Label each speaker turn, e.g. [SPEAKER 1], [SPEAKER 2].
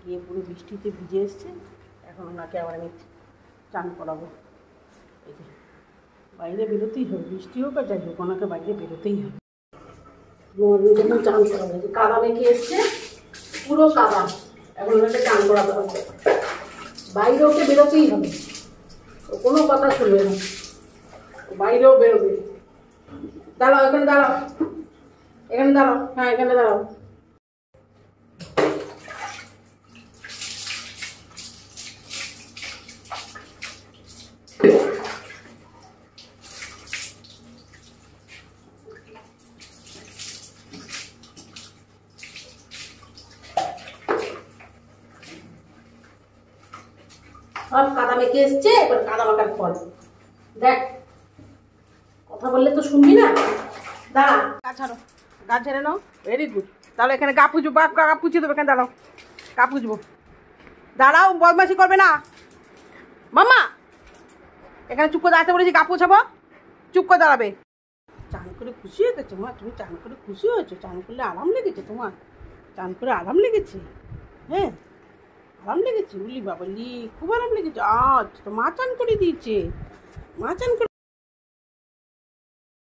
[SPEAKER 1] গিয়ে পুরো বৃষ্টিতে ভিজে এসছে। এখন ওনাকে আবার আমি চান করাবো। এই যে বাইরে বেরোতেই হবে, বৃষ্টি হোক আর যাই হোক, ওনাকে বাইরে বেরোতেই হবে। যখন চান করাবো, কাদা মেখে এসছে, পুরো কাদা, এখন ওনাকে চান করাতে হবে। বাইরে ওকে বেরোতেই হবে, কোনো কথা শুনবে না, বাইরেও বেরোবে। দাঁড়াও, এখানে দাঁড়াও, এখানে দাঁড়াও, হ্যাঁ এখানে দাঁড়াও। সব কাদা মেখে এসছে, এবার কাদা মাখার ফল দেখ। কথা বললে তো শুনবি না। দাঁড়া, গা ছাড়ো, গা ছেড়ে নাও। Very good. তাহলে এখানে গা পুজবো, গা পুছিয়ে দেবো। এখানে দাঁড়াও, গা পুজবো। দাঁড়াও, বদমাশি করবে না। মামা এখানে চুপ করে দাঁড়াতে বলেছি, গা পুছাবো, চুপ করে দাঁড়াবে। চান করে খুশি হয়ে গেছো মা? তুমি চান করে খুশি হয়েছো? চান করলে আরাম লেগেছে তোমার? চান করে আরাম লেগেছে? হ্যাঁ আরাম লেগেছে? উলি বাবা লি, খুব আরাম লেগেছে। আচ্ছা, তো মা চান করে দিয়েছে, মা চান করে